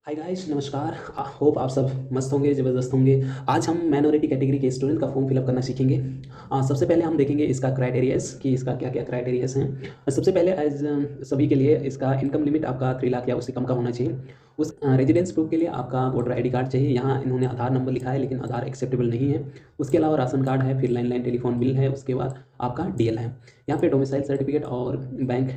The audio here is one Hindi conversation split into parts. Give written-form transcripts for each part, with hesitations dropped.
हाय गाइस, नमस्कार। होप आप सब मस्त होंगे, ज़बरदस्त होंगे। आज हम माइनॉरिटी कैटेगरी के स्टूडेंट का फॉर्म फिलअप करना सीखेंगे। सबसे पहले हम देखेंगे इसका क्राइटेरियाज कि इसका क्या क्या क्राइटेरियाज हैं। सबसे पहले एज सभी के लिए इसका इनकम लिमिट आपका 3 लाख या उससे कम का होना चाहिए। उस रेजिडेंस प्रूफ के लिए आपका वोटर आईडी कार्ड चाहिए। यहाँ इन्होंने आधार नंबर लिखा है लेकिन आधार एक्सेप्टेबल नहीं है। उसके अलावा राशन कार्ड है, फिर लैंडलाइन टेलीफोन बिल है, उसके बाद आपका डीएल है। यहाँ पे डोमिसाइल सर्टिफिकेट और बैंक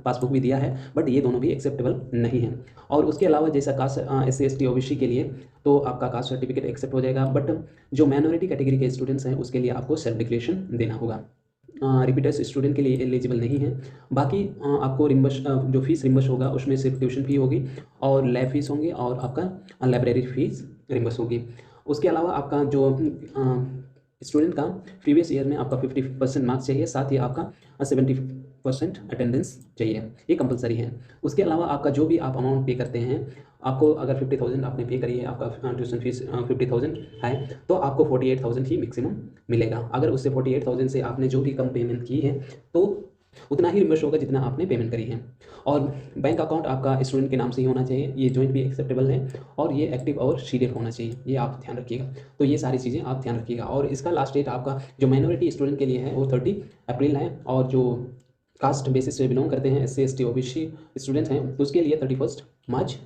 पासबुक भी दिया है, बट ये दोनों भी एक्सेप्टेबल नहीं है। और उसके अलावा जैसा कास्ट SC ST OBC के लिए तो आपका कास्ट सर्टिफिकेट एक्सेप्ट हो जाएगा, बट जो माइनॉरिटी कैटेगरी के स्टूडेंट्स हैं उसके लिए आपको सेल्फ डिक्लेरेशन देना होगा। रिपीटर्स स्टूडेंट के लिए एलिजिबल नहीं है। बाकी आपको रिम्बर्स जो फीस रिम्बर्स होगा उसमें सिर्फ ट्यूशन फी होगी और लैब फीस होंगी और आपका लाइब्रेरी फीस रिम्बर्स होगी। उसके अलावा आपका जो स्टूडेंट का प्रीवियस ईयर में आपका 50% मार्क्स चाहिए, साथ ही आपका 70% अटेंडेंस चाहिए, ये कंपलसरी है। उसके अलावा आपका जो भी आप अमाउंट पे करते हैं, आपको अगर 50,000 आपने पे करी है, आपका ट्यूशन फीस 50,000 है, तो आपको 48,000 ही मैक्सिमम मिलेगा। अगर उससे 48,000 से आपने जो भी कम पेमेंट की है तो उतना ही रिम्बर्स होगा जितना आपने पेमेंट करी है। और बैंक अकाउंट आपका स्टूडेंट के नाम से ही होना चाहिए, ये जॉइंट भी एक्सेप्टेबल है और ये एक्टिव और सीडेड होना चाहिए, ये आप ध्यान रखिएगा। तो ये सारी चीज़ें आप ध्यान रखिएगा। और इसका लास्ट डेट आपका जो माइनॉरिटी स्टूडेंट के लिए है वो 30 अप्रैल है, और जो कास्ट बेसिस से बिलोंग करते हैं SC ST OBC स्टूडेंट हैं उसके लिए 31 मार्च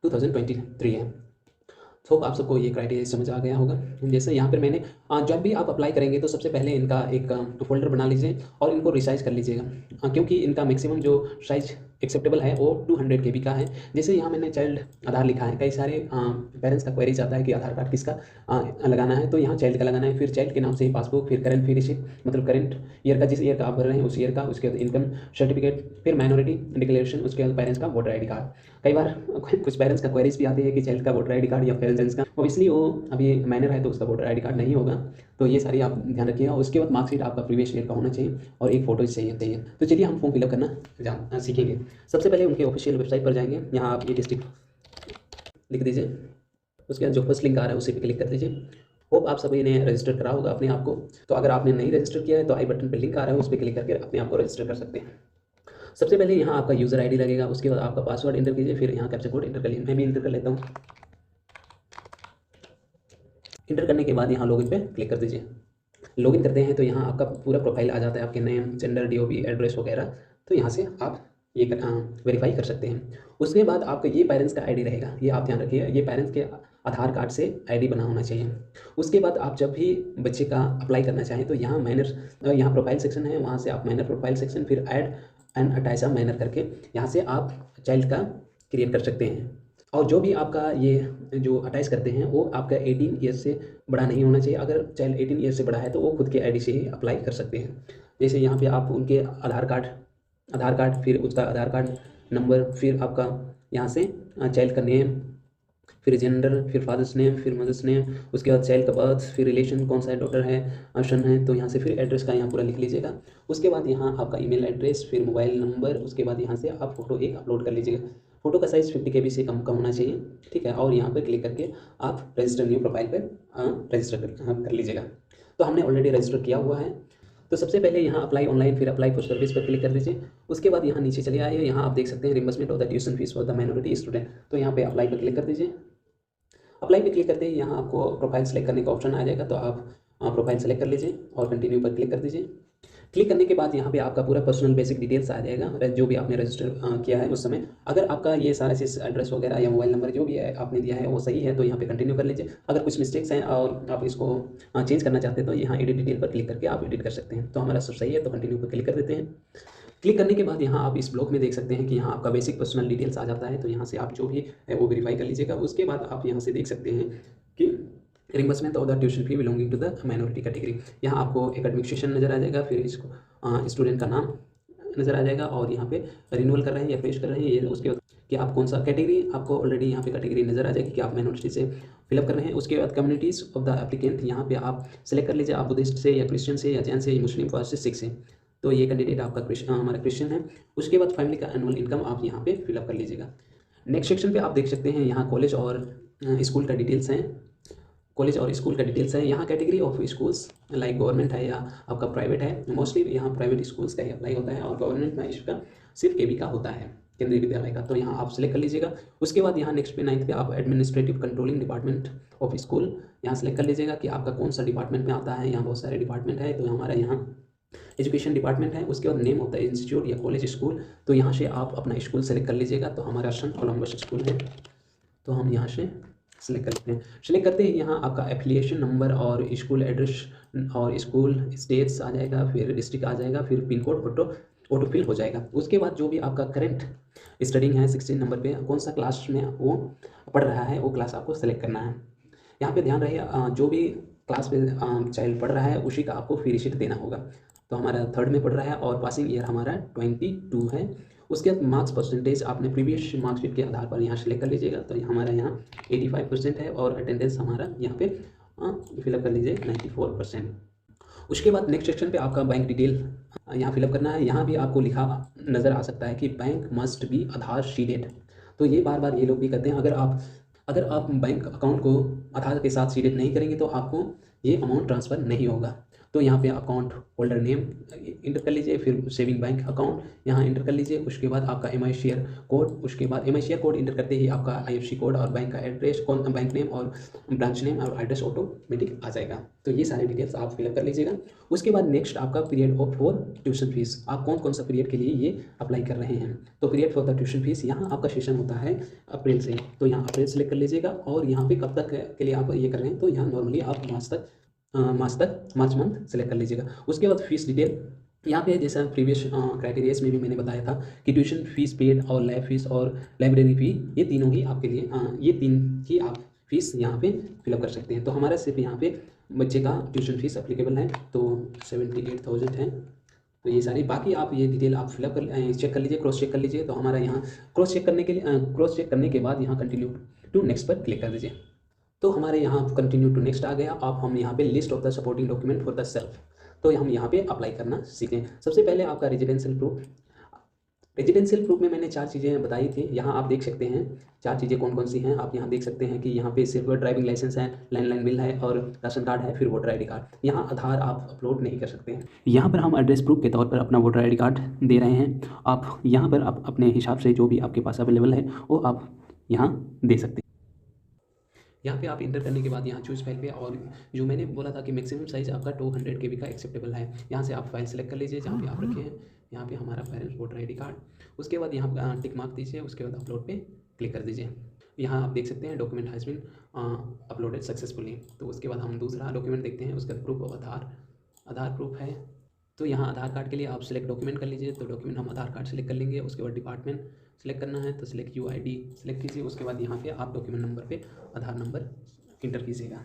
2023 है। तो आप सबको ये क्राइटेरिया समझ आ गया होगा। जैसे यहाँ पर मैंने जब भी आप अप्लाई करेंगे तो सबसे पहले इनका एक फोल्डर बना लीजिए और इनको रिसाइज कर लीजिएगा, क्योंकि इनका मैक्सिमम जो साइज एक्सेप्टेबल है वो 200 KB का है। जैसे यहाँ मैंने चाइल्ड आधार लिखा है, कई सारे पेरेंट्स का क्वेरीज आता है कि आधार कार्ड किसका लगाना है, तो यहाँ चाइल्ड का लगाना है। फिर चाइल्ड के नाम से ही पासबुक, फिर करेंट फी रिसिप्ट, मतलब करेंट ईयर का, जिस ईयर का आप भर रहे हैं उस ईयर का, उसके बाद इनकम सर्टिफिकेट, फिर माइनॉरिटी डिक्लेरेशन, उसके बाद पेरेंट्स का वोटर आईडी कार्ड। कई बार कुछ पेरेंट्स का क्वेरीज भी आती है कि चाइल्ड का वोटर आईडी कार्ड या पेरेंट्स का, ऑब्वियसली वो अभी माइनर है तो उसका वोटर आईडी कार्ड नहीं होगा। तो ये सारी आप ध्यान रखिएगा। उसके बाद मार्कशीट आपका प्रीवियस ईयर का होना चाहिए और एक फोटो चाहिए। तो चलिए हम फॉर्म फिलअप करना सीखेंगे। सबसे पहले उनके ऑफिशियल वेबसाइट पर जाएंगे। यहाँ आप ये डिस्ट्रिक्ट लिख दीजिए, उसके बाद जो फर्स्ट लिंक आ रहा है उसी पर क्लिक कर दीजिए। होप आप सभी ने रजिस्टर करा होगा अपने आप को। तो अगर आपने नहीं रजिस्टर किया है तो आई बटन पर लिंक आ रहा है, उस पर क्लिक करके अपने आप को रजिस्टर कर सकते हैं। सबसे पहले यहाँ आपका यूज़र आईडी लगेगा, उसके बाद आपका पासवर्ड इंटर कीजिए, फिर यहाँ कैप्चा कोड इंटर कर लीजिए। मैं भी इंटर कर लेता हूँ। इंटर करने के बाद यहाँ लॉगिन पे क्लिक कर दीजिए। लॉगिन करते हैं तो यहाँ आपका पूरा प्रोफाइल आ जाता है, आपके नेम, जेंडर, DOB, एड्रेस वगैरह। तो यहाँ से आप ये वेरीफाई कर सकते हैं। उसके बाद आपका ये पेरेंट्स का आईडी रहेगा, ये आप ध्यान रखिए, ये पेरेंट्स के आधार कार्ड से आईडी बना होना चाहिए। उसके बाद आप जब भी बच्चे का अप्लाई करना चाहें तो यहाँ यहाँ प्रोफाइल सेक्शन है, वहाँ से आप माइनर प्रोफाइल सेक्शन, फिर ऐड एंड अटैच माइनर करके यहाँ से आप चाइल्ड का क्रिएट कर सकते हैं। और जो भी आपका ये जो अटैच करते हैं वो आपका 18 ईयर्स से बड़ा नहीं होना चाहिए। अगर चाइल्ड 18 ईयर्स से बड़ा है तो वो खुद के आईडी से ही अप्लाई कर सकते हैं। जैसे यहाँ पे आप उनके आधार कार्ड, फिर उसका आधार कार्ड नंबर, फिर आपका यहाँ से चाइल्ड का नेम, फिर जेंडर, फिर फादर्स नेम, फिर मदर्स नेम, उसके बाद चाइल्ड का बर्थ, फिर रिलेशन कौन सा डॉटर है, सन है, तो यहाँ से फिर एड्रेस का यहाँ पूरा लिख लीजिएगा। उसके बाद यहाँ आपका ईमेल एड्रेस, फिर मोबाइल नंबर, उसके बाद यहाँ से आप फोटो एक अपलोड कर लीजिएगा। फोटो का साइज़ 50 KB से कम होना चाहिए, ठीक है। और यहाँ पर क्लिक करके आप रजिस्टर न्यू प्रोफाइल पर रजिस्टर कर लीजिएगा। तो हमने ऑलरेडी रजिस्टर किया हुआ है। तो सबसे पहले यहाँ अप्लाई ऑनलाइन, फिर अप्लाई फॉर सर्विस पर क्लिक कर दीजिए। उसके बाद यहाँ नीचे चले आइए, यहाँ आप देख सकते हैं reimbursement of the tuition fees for the minority student. तो यहाँ पे अप्लाई पर क्लिक कर दीजिए। अप्लाई पे क्लिक करते ही यहाँ आपको प्रोफाइल सेलेक्ट करने का ऑप्शन आ जाएगा, तो आप प्रोफाइल सेलेक्ट कर लीजिए और कंटिन्यू पर क्लिक कर दीजिए। क्लिक करने के बाद यहाँ पे आपका पूरा पर्सनल बेसिक डिटेल्स आ जाएगा, जो भी आपने रजिस्टर किया है उस समय। अगर आपका ये सारा चीज़ एड्रेस वगैरह या मोबाइल नंबर जो भी है आपने दिया है वो सही है तो यहाँ पे कंटिन्यू कर लीजिए। अगर कुछ मिस्टेक्स हैं और आप इसको चेंज करना चाहते हैं तो यहाँ एडिट डिटेल पर क्लिक करके आप एडिट कर सकते हैं। तो हमारा सब सही है तो कंटिन्यू पर क्लिक कर देते हैं। क्लिक करने के बाद यहाँ आप इस ब्लॉक में देख सकते हैं कि यहाँ आपका बेसिक पर्सनल डिटेल्स आ जाता है, तो यहाँ से आप जो भी है वो वेरीफाई कर लीजिएगा। उसके बाद आप यहाँ से देख सकते हैं कि reimbursement of the tuition fee belonging to the minority category. यहाँ आपको एकेडमिक सेशन नज़र आ जाएगा, फिर इसको स्टूडेंट का नाम नज़र आ जाएगा और यहाँ पे रिन्यूअल कर रहे हैं या फ्रेश कर रहे हैं ये, उसके बाद कि आप कौन सा कैटेगरी, आपको ऑलरेडी यहाँ पे कैटेगरी नज़र आ जाएगी कि आप माइनॉरिटी से फिलअप कर रहे हैं। उसके बाद कम्युनिटीज़ ऑफ द एप्लीकेंट, यहाँ पे आप सेलेक्ट कर लीजिए, आप बुद्धिस्ट से या क्रिश्चियन से या जैन से या मुस्लिम कास्ट से, सिख से। तो ये कैंडिडेट आपका हमारा क्रिश्चियन है। उसके बाद फैमिली का एनुअल इनकम आप यहाँ पे फिलअप कर लीजिएगा। नेक्स्ट सेक्शन पे आप देख सकते हैं यहाँ कॉलेज और स्कूल का डिटेल्स हैं। कॉलेज और स्कूल का डिटेल्स है। यहाँ category of schools like government है या आपका प्राइवेट है, मोस्टली यहाँ प्राइवेट स्कूल्स का ही अप्लाई होता है और गवर्नमेंट में इसका सिर्फ KB का होता है। केंद्रीय विद्यालय का, तो यहाँ आप सेलेक्ट कर लीजिएगा। उसके बाद यहाँ नेक्स्ट पे 9th पे आप administrative controlling department of school यहाँ सेलेक्ट कर लीजिएगा कि आपका कौन सा डिपार्टमेंट में आता है। यहाँ बहुत सारे डिपार्टमेंट है, तो हमारा यहाँ एजुकेशन डिपार्टमेंट है। उसके बाद नेम होता है इंस्टीट्यूट या कॉलेज स्कूल, तो यहाँ से आप अपना स्कूल सेलेक्ट कर लीजिएगा। तो हमारा सन कोलम्बस स्कूल है, तो हम यहाँ से सेलेक्ट करते हैं। सेलेक्ट करते ही यहाँ आपका एफिलिएशन नंबर और स्कूल एड्रेस और स्कूल स्टेट्स आ जाएगा, फिर डिस्ट्रिक्ट आ जाएगा, फिर पिन कोड ऑटो फिल हो जाएगा। उसके बाद जो भी आपका करंट स्टडिंग है 16 नंबर पे कौन सा क्लास में वो पढ़ रहा है वो क्लास आपको सेलेक्ट करना है। यहाँ पे ध्यान रहे जो भी क्लास पे चाइल्ड पढ़ रहा है उसी का आपको फ्री शीट देना होगा। तो हमारा 3rd में पढ़ रहा है और पासिंग ईयर हमारा 22 है। उसके बाद मार्क्स परसेंटेज आपने प्रीवियस मार्कशीट के आधार पर यहाँ सेलेक्ट कर लीजिएगा। तो हमारा यहाँ 85% है और अटेंडेंस हमारा यहाँ पे फिलअप कर लीजिए 94%। उसके बाद नेक्स्ट सेक्शन पे आपका बैंक डिटेल यहाँ फिलअप करना है। यहाँ भी आपको लिखा नज़र आ सकता है कि bank must be Aadhaar seeded. तो ये बार बार ये लोग भी कहते हैं, अगर आप बैंक अकाउंट को आधार के साथ सीडेड नहीं करेंगे तो आपको ये अमाउंट ट्रांसफ़र नहीं होगा। तो यहाँ पे अकाउंट होल्डर नेम इंटर कर लीजिए, फिर सेविंग बैंक अकाउंट यहाँ इंटर कर लीजिए। उसके बाद आपका MI शेयर कोड, उसके बाद MI शेयर कोड इंटर करते ही आपका IFSC कोड और बैंक का एड्रेस, कौन बैंक नेम और ब्रांच नेम और एड्रेस ऑटोमेटिक आ जाएगा। तो ये सारे डिटेल्स आप फिलअप कर लीजिएगा। उसके बाद नेक्स्ट आपका period of for tuition fees, आप कौन सा पीरियड के लिए ये अप्लाई कर रहे हैं। तो period for the tuition fees यहाँ आपका सेशन होता है अप्रैल से, तो यहाँ अप्रैल सेलेक्ट कर लीजिएगा। और यहाँ पे कब तक के लिए आप ये कर रहे हैं, तो यहाँ नॉर्मली आप मार्च मंथ सेलेक्ट कर लीजिएगा। उसके बाद फीस डिटेल यहाँ पे जैसा प्रीवियस क्राइटेरियाज में भी मैंने बताया था कि ट्यूशन फीस पेड और लैब फीस और लाइब्रेरी फी ये तीनों ही आपके लिए ये 3 की आप फीस यहाँ पे फिलअप कर सकते हैं। तो हमारा सिर्फ यहाँ पे बच्चे का ट्यूशन फीस अप्लीकेबल है, तो 78,000 है। तो ये सारी बाकी आप ये डिटेल आप फिलअप कर चेक कर लीजिए, क्रॉस चेक कर लीजिए। तो हमारा यहाँ क्रॉस चेक करने के बाद यहाँ कंटिन्यू टू नेक्स्ट पर क्लिक कर दीजिए। तो हमारे यहाँ कंटिन्यू टू नेक्स्ट आ गया। अब हम यहाँ पे list of the supporting document for the self, तो हम यहाँ पे अप्लाई करना सीखें। सबसे पहले आपका रेजिडेंशियल प्रूफ में मैंने 4 चीज़ें बताई थी। यहाँ आप देख सकते हैं 4 चीज़ें कौन कौन सी हैं। आप यहाँ देख सकते हैं कि यहाँ पे सिर्फ ड्राइविंग लाइसेंस है, लैंडलाइन बिल है और राशन कार्ड है, फिर वोटर ID कार्ड। यहाँ आधार आप अपलोड नहीं कर सकते हैं। यहाँ पर हम एड्रेस प्रूफ के तौर पर अपना वोटर ID कार्ड दे रहे हैं। आप यहाँ पर आप अपने हिसाब से जो भी आपके पास अवेलेबल है वो आप यहाँ दे सकते हैं। यहाँ पे आप इंटर करने के बाद यहाँ चूज़ फाइल पे, और जो मैंने बोला था कि मैक्सिमम साइज़ आपका 200 KB का एक्सेप्टेबल है, यहाँ से आप फाइल सेलेक्ट कर लीजिए जहाँ पे आप रखे हैं। यहाँ पे हमारा पेरेंट्स वोटर ID कार्ड, उसके बाद यहाँ टिक मार्क दीजिए, उसके बाद अपलोड पे क्लिक कर दीजिए। यहाँ आप देख सकते हैं document has been uploaded successfully. तो उसके बाद हम दूसरा डॉक्यूमेंट देखते हैं, उसका प्रूफ ऑफ आधार प्रूफ है। तो यहाँ आधार कार्ड के लिए आप सिलेक्ट डॉक्यूमेंट कर लीजिए। तो डॉक्यूमेंट हम आधार कार्ड सेलेक्ट कर लेंगे। उसके बाद डिपार्टमेंट सेलेक्ट करना है, तो सिलेक्ट UID सेलेक्ट कीजिए। उसके बाद यहाँ पे आप डॉक्यूमेंट नंबर पे आधार नंबर इंटर कीजिएगा।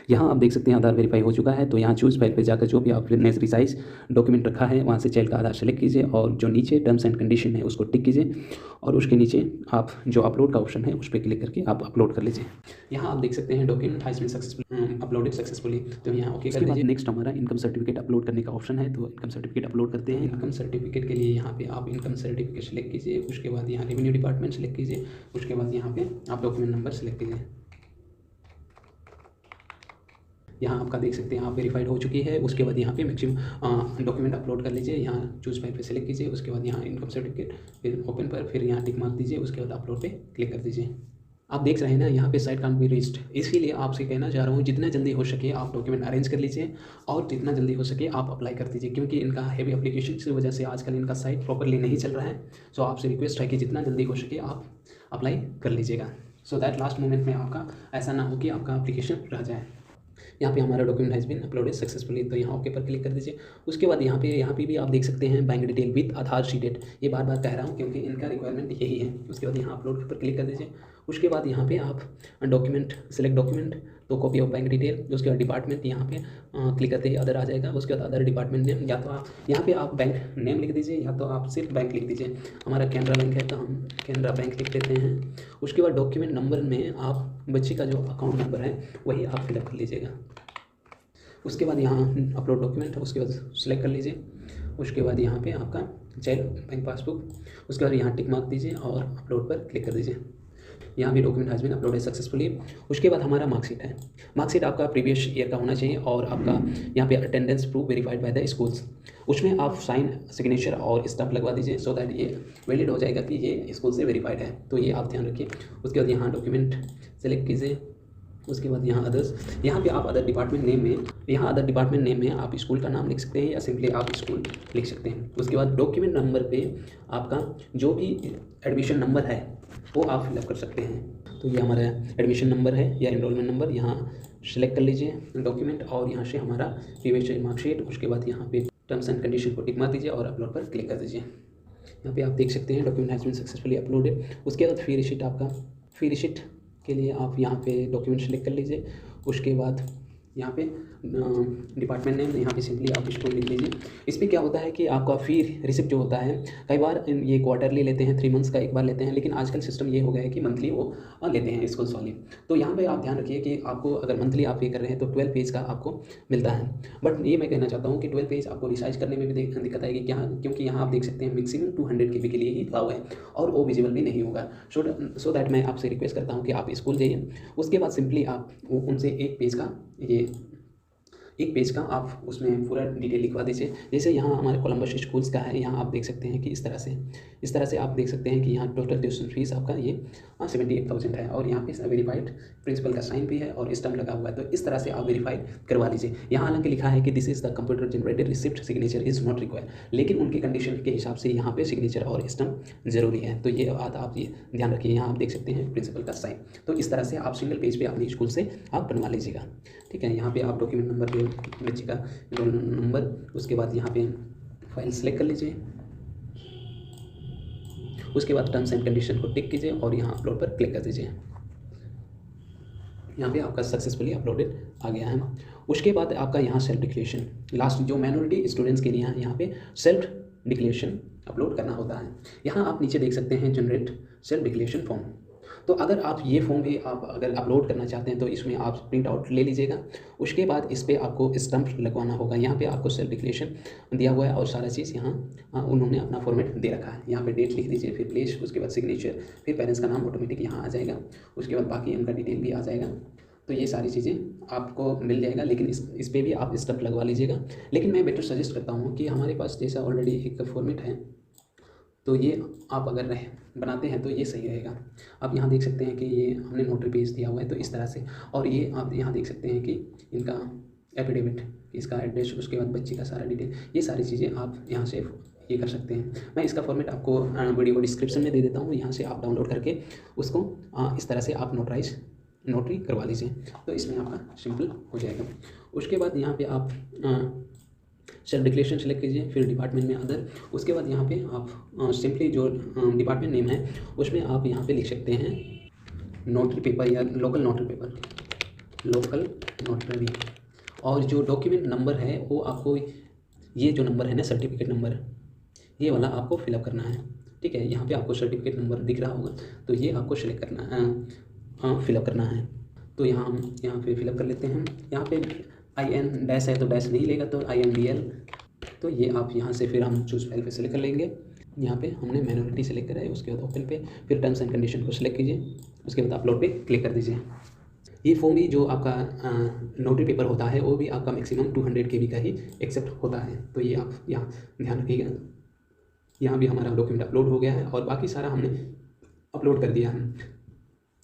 यहाँ आप देख सकते हैं आधार वेरीफाई हो चुका है। तो यहाँ चूज़ फाइल पे जाकर जो भी आपने रिसाइज डॉक्यूमेंट रखा है वहाँ से चाइल्ड का आधार सेलेक्ट कीजिए, और जो नीचे टर्म्स एंड कंडीशन है उसको टिक कीजिए, और उसके नीचे आप जो अपलोड का ऑप्शन है उस पर क्लिक करके आप अपलोड कर लीजिए। यहाँ आप देख सकते हैं document has been successfully uploaded successfully, तो यहाँ ओके कर दीजिए। नेक्स्ट हमारा इनकम सर्टिफिकेट अपलोड करने का ऑप्शन है, तो इनकम सर्टिफिकेट अपलोड करते हैं। इनकम सर्टिफिकेट के लिए यहाँ पे आप इनकम सर्टिफिकेट सेलेक्ट कीजिए। उसके बाद यहाँ रेवेन्यू डिपार्टमेंट सेलेक्ट कीजिए। उसके बाद यहाँ पे आप डॉक्यूमेंट नंबर सेलेक्ट कीजिए। यहाँ आपका देख सकते हैं आप वेरीफाइड हो चुकी है। उसके बाद यहाँ पे मैक्सिमम डॉक्यूमेंट अपलोड कर लीजिए। यहाँ चूज़ फाइल पे सेलेक्ट कीजिए। उसके बाद यहाँ इनकम सर्टिफिकेट, फिर ओपन पर, फिर यहाँ टिक मार्क दीजिए। उसके बाद अपलोड पे क्लिक कर दीजिए। आप देख रहे हैं ना यहाँ पे साइट कांट बी रीच्ड, इसीलिए आपसे कहना चाह रहा हूँ जितना जल्दी हो सके आप डॉक्यूमेंट अरेंज कर लीजिए और जितना जल्दी हो सके आप अप्लाई कर दीजिए, क्योंकि इनका हैवी एप्लीकेशन की वजह से आजकल इनका साइट प्रॉपरली नहीं चल रहा है। सो आपसे रिक्वेस्ट है कि जितना जल्दी हो सके आप अप्लाई कर लीजिएगा, सो दैट लास्ट मोमेंट में आपका ऐसा ना हो कि आपका एप्लीकेशन रह जाए। यहाँ पे हमारा document has been uploaded successfully, तो यहाँ ओके पर क्लिक कर दीजिए। उसके बाद यहाँ पे भी आप देख सकते हैं बैंक डिटेल विद आधार शीटेड, ये बार बार कह रहा हूँ क्योंकि इनका रिक्वायरमेंट यही है। उसके बाद यहाँ अपलोड पर क्लिक कर दीजिए। उसके बाद यहाँ पे आप डॉक्यूमेंट सेलेक्ट डॉक्यूमेंट, तो कॉपी ऑफ बैंक डिटेल। उसके बाद डिपार्टमेंट यहाँ पे क्लिक करते ही अदर आ जाएगा। उसके बाद अदर डिपार्टमेंट नेम, या तो आप यहाँ पे आप बैंक नेम लिख दीजिए या तो आप सिर्फ बैंक लिख दीजिए। हमारा कैनरा बैंक है तो हम कैनरा बैंक लिख देते हैं। उसके बाद डॉक्यूमेंट नंबर में आप बच्चे का जो अकाउंट नंबर है वही आप फिलअप कर लीजिएगा। उसके बाद यहाँ अपलोड डॉक्यूमेंट, उसके बाद सिलेक्ट कर लीजिए। उसके बाद यहाँ पे आपका चाइल्ड बैंक पासबुक, उसके बाद यहाँ टिक मार्क दीजिए और अपलोड पर क्लिक कर दीजिए। यहाँ भी document has been uploaded successfully. उसके बाद हमारा मार्कशीट है। मार्कशीट आपका प्रीवियस ईयर का होना चाहिए और आपका यहाँ पे attendance proof verified by the schools, उसमें आप साइन, सिग्नेचर और स्टैम्प लगवा दीजिए सो दैट ये वैलिड हो जाएगा कि ये स्कूल से वेरीफाइड है। तो ये आप ध्यान रखिए। उसके बाद यहाँ डॉक्यूमेंट सेलेक्ट कीजिए। उसके बाद यहाँ अदर्स, यहाँ पे आप अदर डिपार्टमेंट नेम में, यहाँ अदर डिपार्टमेंट नेम में आप स्कूल का नाम लिख सकते हैं या सिंपली आप स्कूल लिख सकते हैं। उसके बाद डॉक्यूमेंट नंबर पे आपका जो भी एडमिशन नंबर है वो आप फिलअप कर सकते हैं। तो ये हमारा एडमिशन नंबर है या एनरोलमेंट नंबर, यहाँ सेलेक्ट कर लीजिए डॉक्यूमेंट और यहाँ से हमारा प्रीवियस ईयर मार्कशीट। उसके बाद यहाँ पे टर्म्स एंड कंडीशन को टिक मार दीजिए और अपलोड पर क्लिक कर दीजिए। यहाँ पे आप देख सकते हैं document has been successfully uploaded. उसके बाद फी रिसीट, आपका फी रिसीट के लिए आप यहाँ पे डॉक्यूमेंट सेलेक्ट कर लीजिए। उसके बाद यहाँ पे डिपार्टमेंट नेम, यहाँ पे सिंपली आप इसको लिख लीजिए। इस पर क्या होता है कि आपका फी रिसिप्ट जो होता है, कई बार ये क्वार्टरली लेते हैं, 3 मंथ्स का एक बार लेते हैं, लेकिन आजकल सिस्टम ये हो गया है कि मंथली वो लेते हैं स्कूल्स वाले। तो यहाँ पे आप ध्यान रखिए कि आपको अगर मंथली आप पे कर रहे हैं तो 12 पेज का आपको मिलता है। बट ये मैं कहना चाहता हूँ कि 12 पेज आपको रिसाइज करने में भी दिक्कत आएगी क्या, क्योंकि यहाँ आप देख सकते हैं मैक्सिमम 200 KB के लिए ही लगा हुआ है और वो विजिबल भी नहीं होगा। सो दैट मैं आपसे रिक्वेस्ट करता हूँ कि आप स्कूल जाइए। उसके बाद सिंपली आप उनसे एक पेज का आप उसमें पूरा डिटेल लिखवा दीजिए। जैसे यहाँ हमारे कोलंबस स्कूल्स का है, यहाँ आप देख सकते हैं कि इस तरह से आप देख सकते हैं कि यहाँ टोटल ट्यूशन फीस आपका ये 78,000 है और यहाँ पे वेरीफाइड प्रिंसिपल का साइन भी है और स्टैम्प लगा हुआ है। तो इस तरह से आप वेरीफाइड करवा लीजिए। यहाँ हालांकि लिखा है कि this is the computer generated receipt, signature is not required, लेकिन उनके कंडीशन के हिसाब से यहाँ पे सिग्नेचर और स्टैम्प जरूरी है। तो ये बात आप ये ध्यान रखिए। यहाँ आप देख सकते हैं प्रिंसिपल का साइन। तो इस तरह से आप सिंगल पेज पे अपने स्कूल से आप बनवा लीजिएगा। ठीक है, यहाँ पे आप डॉक्यूमेंट नंबर पे बच्चे का नंबर, उसके बाद यहाँ पे फाइल सेलेक्ट कर लीजिए। उसके बाद टर्म्स एंड कंडीशन को टिक कीजिए और यहाँ अपलोड पर क्लिक कर दीजिए। यहाँ पे आपका सक्सेसफुली अपलोडेड आ गया है। उसके बाद आपका यहाँ सेल्फ डिक्लेरेशन, लास्ट जो माइनॉरिटी स्टूडेंट्स के लिए यहाँ पे सेल्फ डिक्लेरेशन अपलोड करना होता है। यहाँ आप नीचे देख सकते हैं जनरेट सेल्फ डिक्लेरेशन फॉर्म। तो अगर आप ये फॉर्म भी आप अगर अपलोड करना चाहते हैं तो इसमें आप प्रिंट आउट ले लीजिएगा। उसके बाद इस पर आपको स्टैम्प लगवाना होगा। यहाँ पे आपको सेल्फ डिक्लेरेशन दिया हुआ है और सारा चीज़ यहाँ उन्होंने अपना फॉर्मेट दे रखा है। यहाँ पे डेट लिख दीजिए, फिर प्लेस, उसके बाद सिग्नेचर, फिर पेरेंट्स का नाम ऑटोमेटिक यहाँ आ जाएगा। उसके बाद बाकी उनका डिटेल भी आ जाएगा। तो ये सारी चीज़ें आपको मिल जाएगा, लेकिन इस पर भी आप स्टैम्प लगवा लीजिएगा। लेकिन मैं बेटर सजेस्ट करता हूँ कि हमारे पास जैसा ऑलरेडी एक फॉर्मेट है तो ये आप अगर बनाते हैं तो ये सही रहेगा। आप यहाँ देख सकते हैं कि ये हमने नोटरी पेज दिया हुआ है तो इस तरह से, और ये आप यहाँ देख सकते हैं कि इनका एफिडेविट, इसका एड्रेस, उसके बाद बच्चे का सारा डिटेल, ये सारी चीज़ें आप यहाँ से ये कर सकते हैं। मैं इसका फॉर्मेट आपको वीडियो को डिस्क्रिप्शन में दे देता हूँ, यहाँ से आप डाउनलोड करके उसको इस तरह से आप नोटरी करवा लीजिए। तो इसमें आपका सिंपल हो जाएगा। उसके बाद यहाँ पे आप सेल्फ डिक्लेरेशन सेलेक्ट कीजिए, फिर डिपार्टमेंट में अदर। उसके बाद यहाँ पे आप सिंपली जो डिपार्टमेंट नेम है उसमें आप यहाँ पे लिख सकते हैं नोटरी पेपर या local notary paper, local notary. और जो डॉक्यूमेंट नंबर है वो आपको ये जो नंबर है ना, सर्टिफिकेट नंबर, ये वाला आपको फिलअप करना है। ठीक है, यहाँ पे आपको सर्टिफिकेट नंबर दिख रहा होगा तो ये आपको सेलेक्ट करना फिलअप करना है। तो यहाँ पे फिलअप कर लेते हैं। यहाँ पे IN डैश है तो डैश नहीं लेगा, तो INDL। तो ये आप यहाँ से फिर हम चूज़ फाइल पे सेलेक्ट कर लेंगे। यहाँ पे हमने माइनॉरिटी सेलेक्ट करा है, उसके बाद ओपन पे, फिर टर्म्स एंड कंडीशन को सेलेक्ट कीजिए, उसके बाद अपलोड पे क्लिक कर दीजिए। ये फॉर्म भी जो आपका नोटरी पेपर होता है वो भी आपका मैक्सिमम 200 KB का ही एक्सेप्ट होता है। तो ये आप यहाँ ध्यान रखिएगा। यहाँ भी हमारा डॉक्यूमेंट अपलोड हो गया है और बाकी सारा हमने अपलोड कर दिया है।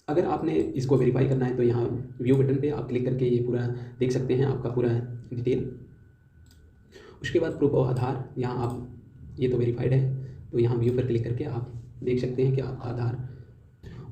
अगर आपने इसको वेरीफाई करना है तो यहाँ व्यू बटन पे आप क्लिक करके ये पूरा देख सकते हैं आपका पूरा डिटेल। उसके बाद प्रूफ ऑफ आधार, यहाँ आप ये तो वेरीफाइड है तो यहाँ व्यू पर क्लिक करके आप देख सकते हैं कि आपका आधार।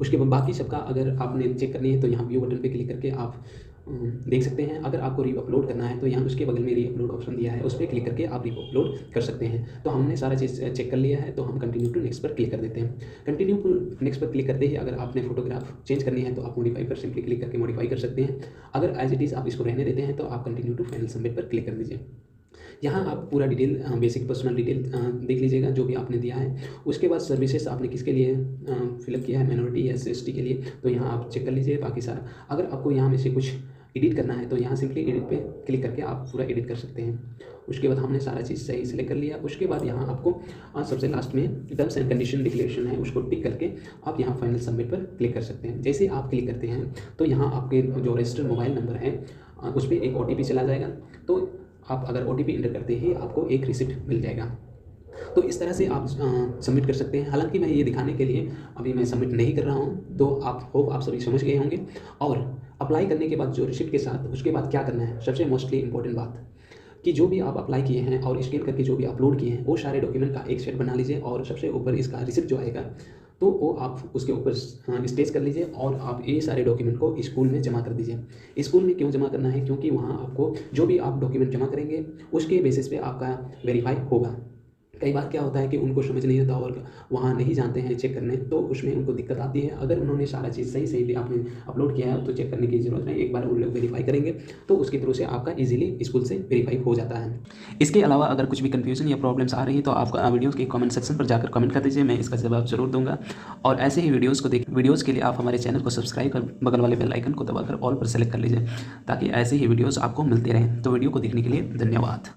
उसके बाद बाकी सबका अगर आपने चेक करनी है तो यहाँ व्यू बटन पे क्लिक करके आप देख सकते हैं। अगर आपको री अपलोड करना है तो यहाँ उसके बगल में री अपलोड ऑप्शन दिया है, उस पर क्लिक करके आप री अपलोड कर सकते हैं। तो हमने सारा चीज़ चेक कर लिया है तो हम कंटिन्यू टू नेक्स्ट पर क्लिक कर देते हैं। कंटिन्यू टू नेक्स्ट पर क्लिक करते ही अगर आपने फोटोग्राफ चेंज करनी है तो आप मॉडिफाई पर सिंपली क्लिक करके मॉडिफाई कर सकते हैं। अगर एज इट इज़ आप इसको रहने देते हैं तो आप कंटिन्यू टू फाइनल सबमिट पर क्लिक कर दीजिए। यहाँ आप पूरा डिटेल बेसिक पर्सनल डिटेल देख लीजिएगा जो भी आपने दिया है। उसके बाद सर्विसेज आपने किसके लिए फिलअप किया है, माइनॉरिटी या SC/ST के लिए, तो यहाँ आप चेक कर लीजिए बाकी सारा। अगर आपको यहाँ में से कुछ एडिट करना है तो यहाँ सिंपली एडिट पे क्लिक करके आप पूरा एडिट कर सकते हैं। उसके बाद हमने सारा चीज़ सही सेलेक्ट कर लिया। उसके बाद यहाँ आपको सबसे लास्ट में टर्म्स एंड कंडीशन डिक्लेरेशन है, उसको टिक करके आप यहाँ फाइनल सबमिट पर क्लिक कर सकते हैं। जैसे आप क्लिक करते हैं तो यहाँ आपके जो रजिस्टर्ड मोबाइल नंबर है उस पर एक OTP चला जाएगा। तो आप अगर OTP इंटर करते ही आपको एक रिसिप्ट मिल जाएगा। तो इस तरह से आप सबमिट कर सकते हैं। हालांकि मैं ये दिखाने के लिए अभी मैं सबमिट नहीं कर रहा हूँ, तो आप सभी समझ गए होंगे। और अप्लाई करने के बाद जो रिसिप्ट के साथ उसके बाद क्या करना है, सबसे मोस्टली इंपॉर्टेंट बात कि जो भी आप अप्लाई किए हैं और स्कैन करके जो भी अपलोड किए हैं वो सारे डॉक्यूमेंट का एक सेट बना लीजिए और सबसे ऊपर इसका रिसिप्ट जो आएगा तो वो आप उसके ऊपर स्टेच कर लीजिए और आप ये सारे डॉक्यूमेंट को स्कूल में जमा कर दीजिए। स्कूल में क्यों जमा करना है, क्योंकि वहाँ आपको जो भी आप डॉक्यूमेंट जमा करेंगे उसके बेसिस पे आपका वेरीफाई होगा। कई बार क्या होता है कि उनको समझ नहीं आता और वहाँ नहीं जानते हैं चेक करने, तो उसमें उनको दिक्कत आती है। अगर उन्होंने सारा चीज़ सही भी आपने अपलोड किया है तो चेक करने की ज़रूरत नहीं, एक बार वो लोग वेरीफाई करेंगे तो उसके थ्रू से आपका इजीली स्कूल से वेरीफाई हो जाता है। इसके अलावा अगर कुछ भी कन्फ्यूजन या प्रॉब्लम्स आ रही है तो आप वीडियोज़ के कमेंट सेक्शन पर जाकर कमेंट कर दीजिए, मैं इसका जवाब जरूर दूंगा। और ऐसे ही वीडियोज़ के लिए आप हमारे चैनल को सब्सक्राइब कर बगल वाले बेल आइकन को दबाकर ऑल पर सेलेक्ट कर लीजिए ताकि ऐसे ही वीडियोज़ आपको मिलते रहें। तो वीडियो को देखने के लिए धन्यवाद।